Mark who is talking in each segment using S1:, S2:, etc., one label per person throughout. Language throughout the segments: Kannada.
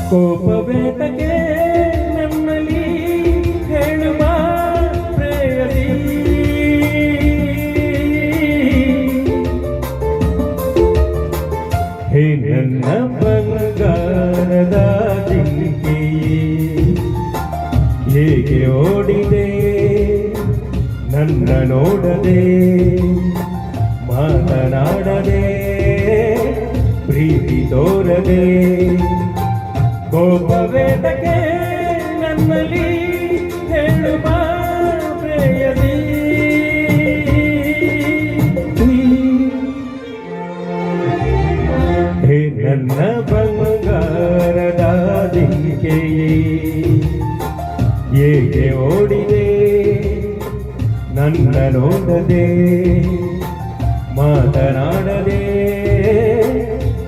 S1: ಕೋಪವೇತಕ್ಕೆ ನನ್ನಲ್ಲಿ ಹೇಳುವ ಪ್ರೇಯಸಿ ಹೇ ನನ್ನ ಬಂಗಾರದ ಜಿಂಕೆಯೇ ಹೇಗೆ ಓಡಿದೆ ನನ್ನ ನೋಡದೆ ಮಾತನಾಡದೆ ಪ್ರೀತಿ ತೋರದೆ ಕೋಪವೇತಕ್ಕೆ ನನ್ನಲ್ಲಿ ಹೇಳುವ ಪ್ರೇಯಸಿ ಹೇ ನನ್ನ ಬಂಗಾರದ ಜಿಂಕೆಯೇ ಹೇಗೆ ಓಡಿದೆ ನನ್ನ ನೋಡದೆ ಮಾತನಾಡದೆ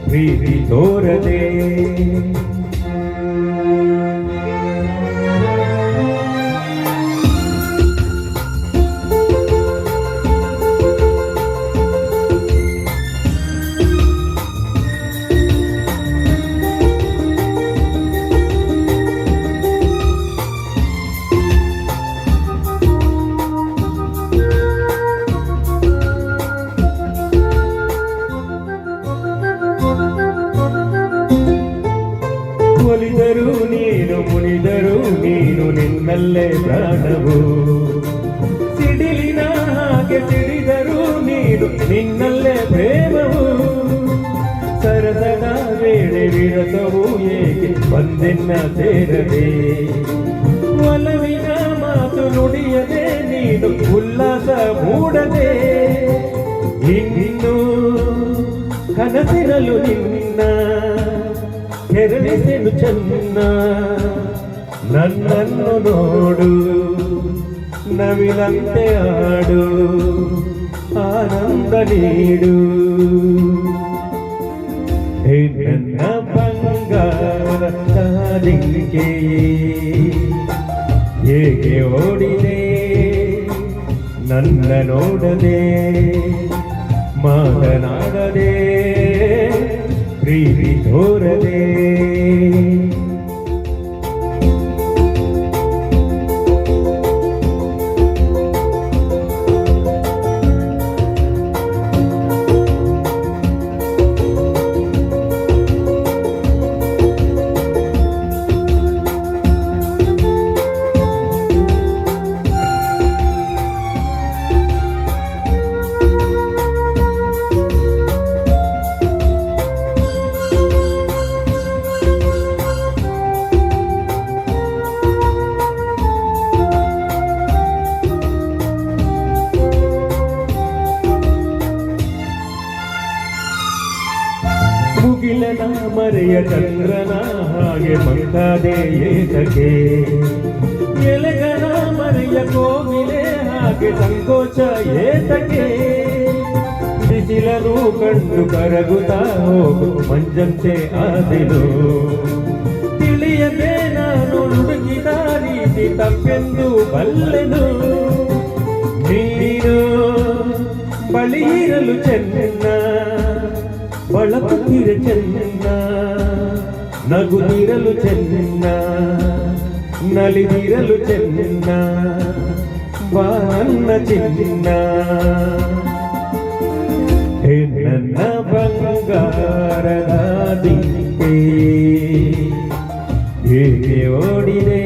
S1: ಪ್ರೀತಿ ತೋರದೆ ಒಲಿದರು ನೀನು ಮುನಿದರು ನೀನು ನಿನ್ನಲ್ಲೇ ಪ್ರಾಣವು ಸಿಡಿಲಿನ ಹಾಗೆ ಸಿಡಿದರು ನೀನು ನಿನ್ನಲ್ಲೇ ಪ್ರೇಮವು ಸರಸದ ವೇಳೆ ವಿರಸವು ಏಕೆ ಒಂದೆನ್ನ ಸೇರದೆ ಒಲವಿನ ಮಾತು ನುಡಿಯದೆ ನೀನು ಉಲ್ಲಾಸ ಮೂಡದೆ ಇನ್ನು ಕನಸಿರಲು ನಿನ್ನ ಕೆರಳಿಸೆನು ಚೆನ್ನ ನನ್ನನ್ನು ನೋಡು ನವಿಲಂತೆ ಆಡು ಆನಂದ ನೀಡು ಹೇ ನನ್ನ ಬಂಗಾರದ ಜಿಂಕೆಯೇ ಹೇಗೆ ಓಡಿದೆ ನನ್ನ ನೋಡದೆ ಮಾತನಾಡದೆ ಪ್ರೀತಿ ತೋರದೆ ಮುಗಿಲನ ಮರೆಯ ಚಂದ್ರನ ಹಾಗೆ ಮಂಕಾದೆ ಏತಕ್ಕೆ ಎಲೆಗನ ಮರೆಯ ಕೋಗಿಲೆ ಹಾಗೆ ಸಂಕೋಚ ಏತಕ್ಕೆ ಬಿಸಿಲನು ಕಂಡು ಕರಗುತ್ತಾ ಹೋಗು ಮಂಜಂತೆ ಆದೆನು ತಿಳಿಯದೆ ನಾನು ಹುಡುಕಿದ ರೀತಿ ತಪ್ಪೆಂದು ಬಲ್ಲೆನು ನೀನು ಬಳಿ ಇರಲು ಚೆನ್ನ ಬಳಪುತ್ತಿರ ಚೆನ್ನ ನಗುತ್ತಿರಲು ಚೆನ್ನ ನಲಿದಿರಲು ಚೆನ್ನ ಬಾನ್ನ ಚಿನ್ನ ಹೇ ನನ್ನ ಬಂಗಾರದ ಜಿಂಕೆಯೇ ಹೇಗೆ ಓಡಿದೆ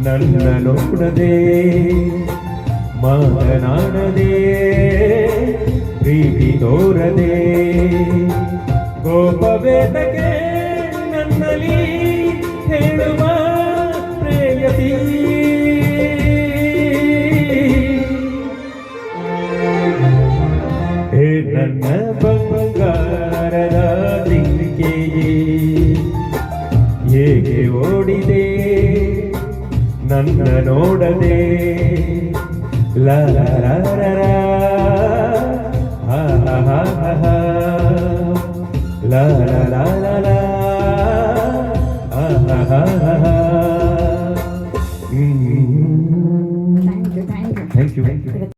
S1: ನನ್ನ ನೋಡದೆ ಮಾತನಾಡದೆ ಪ್ರೀತಿ ತೋರದೆ ಕೋಪವೇತಕ್ಕೆ ನನ್ನಲ್ಲಿ ಹೇಳುವ ಪ್ರೇಯಸಿ ಹೇ ನನ್ನ ಬಂಗಾರದ ಜಿಂಕೆಯೇ ಹೇಗೆ ಓಡಿದೆ ನನ್ನ ನೋಡದೆ ಲಾ ಲಾ ಲಾ ಲಾ